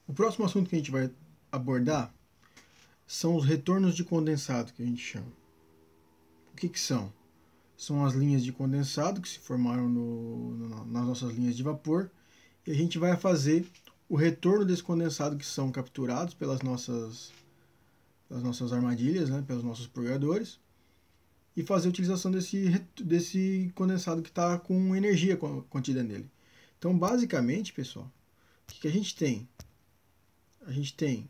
O próximo assunto que a gente vai abordar são os retornos de condensado, que a gente chama. O que são? São as linhas de condensado que se formaram nas nossas linhas de vapor, e a gente vai fazer o retorno desse condensado que são capturados pelas nossas armadilhas, né, pelos nossos purgadores, e fazer a utilização desse condensado que está com energia contida nele. Então, basicamente, pessoal, o que a gente tem? A gente tem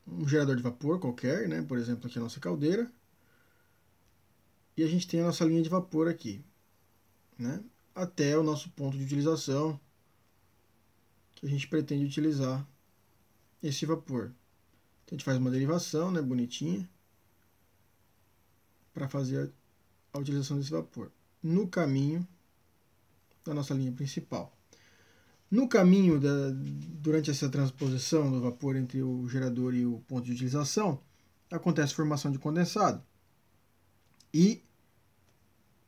um gerador de vapor qualquer, né? Por exemplo, aqui a nossa caldeira. E a gente tem a nossa linha de vapor aqui, né? Até o nosso ponto de utilização, que a gente pretende utilizar esse vapor. Então a gente faz uma derivação, né, bonitinha, para fazer a utilização desse vapor no caminho da nossa linha principal. No caminho, durante essa transposição do vapor entre o gerador e o ponto de utilização, acontece a formação de condensado. E,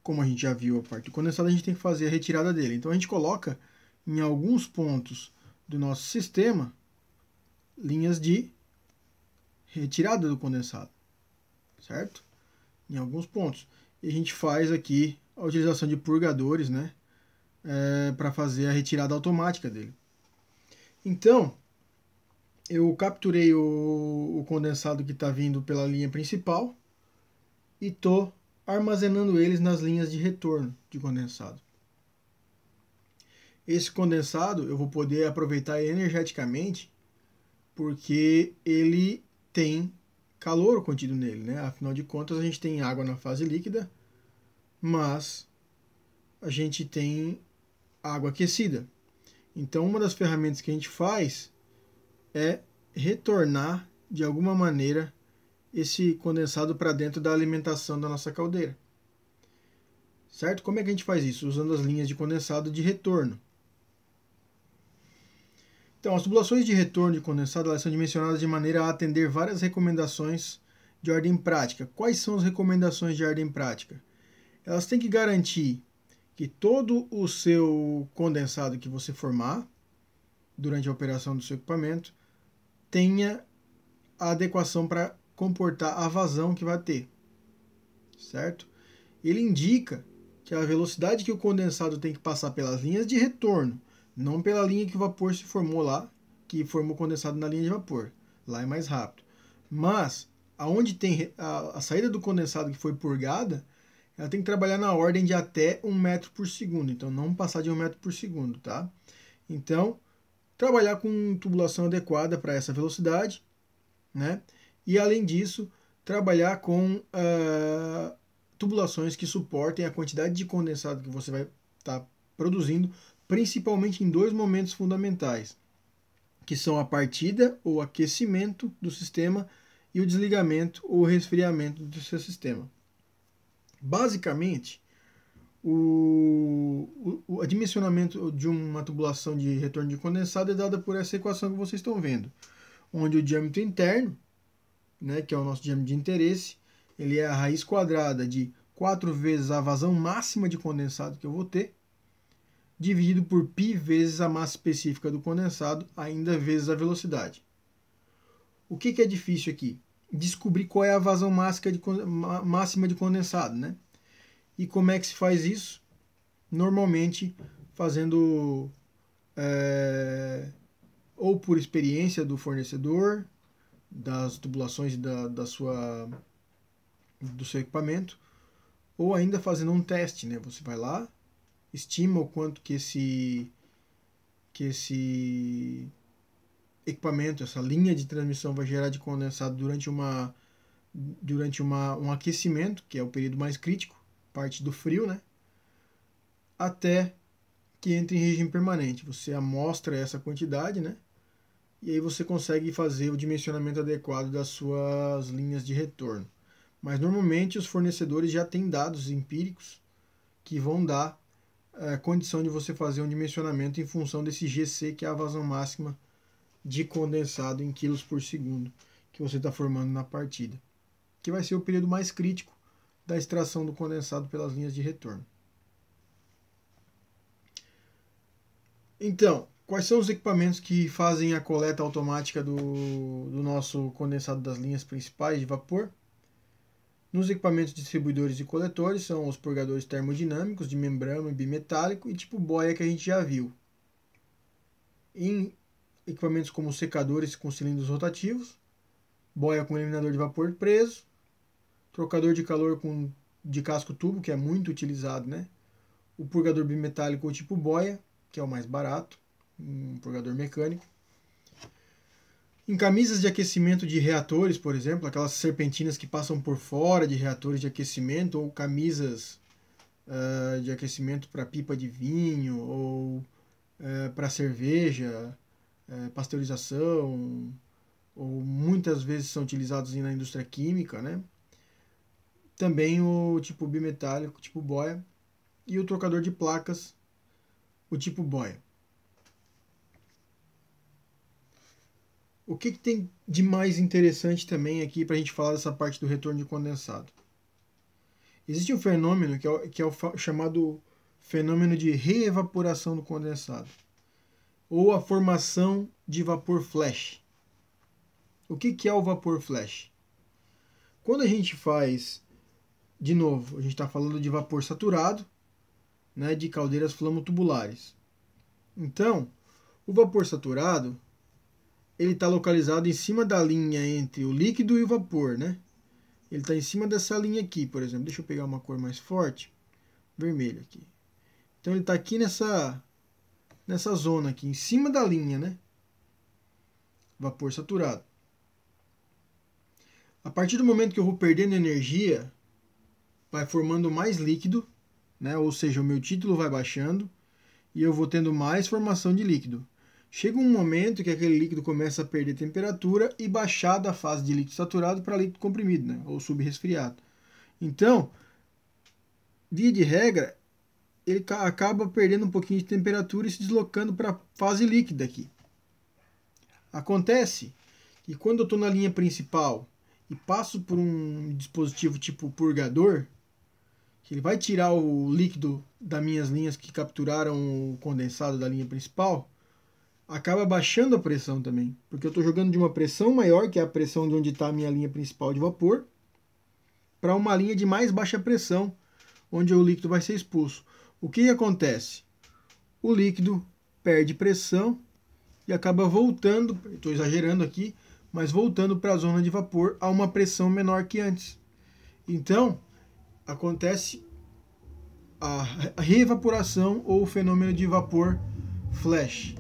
como a gente já viu a parte do condensado, a gente tem que fazer a retirada dele. Então a gente coloca em alguns pontos do nosso sistema linhas de retirada do condensado, certo? Em alguns pontos. E a gente faz aqui a utilização de purgadores, né? Para fazer a retirada automática dele. Então, eu capturei o condensado que está vindo pela linha principal e estou armazenando eles nas linhas de retorno de condensado. Esse condensado eu vou poder aproveitar energeticamente porque ele tem calor contido nele, né? Afinal de contas, a gente tem água na fase líquida, mas a gente tem água aquecida. Então, uma das ferramentas que a gente faz é retornar, de alguma maneira, esse condensado para dentro da alimentação da nossa caldeira. Certo? Como é que a gente faz isso? Usando as linhas de condensado de retorno. Então, as tubulações de retorno de condensado elas são dimensionadas de maneira a atender várias recomendações de ordem prática. Quais são as recomendações de ordem prática? Elas têm que garantir que todo o seu condensado que você formar durante a operação do seu equipamento tenha a adequação para comportar a vazão que vai ter, certo? Ele indica que a velocidade que o condensado tem que passar pelas linhas de retorno, não pela linha que o vapor se formou lá, que formou condensado na linha de vapor. Lá é mais rápido. Mas, aonde tem a saída do condensado que foi purgada, ela tem que trabalhar na ordem de até 1 metro por segundo. Então, não passar de 1 metro por segundo, tá? Então, trabalhar com tubulação adequada para essa velocidade, né? E, além disso, trabalhar com tubulações que suportem a quantidade de condensado que você vai estar produzindo, principalmente em dois momentos fundamentais, que são a partida ou aquecimento do sistema e o desligamento ou resfriamento do seu sistema. Basicamente, o dimensionamento de uma tubulação de retorno de condensado é dada por essa equação que vocês estão vendo, onde o diâmetro interno, né, que é o nosso diâmetro de interesse, ele é a raiz quadrada de 4 vezes a vazão máxima de condensado que eu vou ter, dividido por π vezes a massa específica do condensado, ainda vezes a velocidade. O que é difícil aqui? Descobrir qual é a vazão máxima de condensado, né? E como é que se faz isso? Normalmente fazendo ou por experiência do fornecedor, das tubulações do seu equipamento, ou ainda fazendo um teste, né? Você vai lá, estima o quanto que esse equipamento, essa linha de transmissão vai gerar de condensado durante um aquecimento, que é o período mais crítico, parte do frio, né? Até que entre em regime permanente. Você amostra essa quantidade, né? E aí você consegue fazer o dimensionamento adequado das suas linhas de retorno. Mas normalmente os fornecedores já têm dados empíricos que vão dar a condição de você fazer um dimensionamento em função desse GC, que é a vazão máxima de condensado em quilos por segundo que você está formando na partida, que vai ser o período mais crítico da extração do condensado pelas linhas de retorno. Então, quais são os equipamentos que fazem a coleta automática do nosso condensado das linhas principais de vapor? Nos equipamentos distribuidores e coletores são os purgadores termodinâmicos de membrana e bimetálico e tipo boia que a gente já viu. Em equipamentos como secadores com cilindros rotativos, boia com eliminador de vapor preso, trocador de calor de casco tubo, que é muito utilizado, né? O purgador bimetálico ou tipo boia, que é o mais barato, um purgador mecânico. Em camisas de aquecimento de reatores, por exemplo, aquelas serpentinas que passam por fora de reatores de aquecimento, ou camisas de aquecimento para pipa de vinho, ou para cerveja, pasteurização, ou muitas vezes são utilizados na indústria química, né? Também o tipo bimetálico, tipo boia, e o trocador de placas, o tipo boia. O que tem de mais interessante também aqui para a gente falar dessa parte do retorno de condensado? Existe um fenômeno que é o chamado fenômeno de reevaporação do condensado, ou a formação de vapor flash. O que é o vapor flash? Quando a gente faz, de novo, a gente está falando de vapor saturado, né, de caldeiras flamotubulares. Então, o vapor saturado ele está localizado em cima da linha entre o líquido e o vapor, né? Ele está em cima dessa linha aqui, por exemplo. Deixa eu pegar uma cor mais forte, vermelho aqui. Então ele está aqui nessa zona aqui, em cima da linha, né? Vapor saturado. A partir do momento que eu vou perdendo energia, vai formando mais líquido, né? Ou seja, o meu título vai baixando e eu vou tendo mais formação de líquido. Chega um momento que aquele líquido começa a perder temperatura e baixar da fase de líquido saturado para líquido comprimido, né? Ou subresfriado. Então, via de regra, ele acaba perdendo um pouquinho de temperatura e se deslocando para a fase líquida aqui. Acontece que quando eu estou na linha principal e passo por um dispositivo tipo purgador, que ele vai tirar o líquido das minhas linhas que capturaram o condensado da linha principal, acaba baixando a pressão também, porque eu estou jogando de uma pressão maior, que é a pressão de onde está a minha linha principal de vapor, para uma linha de mais baixa pressão, onde o líquido vai ser expulso. O que acontece? O líquido perde pressão e acaba voltando, estou exagerando aqui, mas voltando para a zona de vapor a uma pressão menor que antes. Então, acontece a reevaporação ou o fenômeno de vapor flash.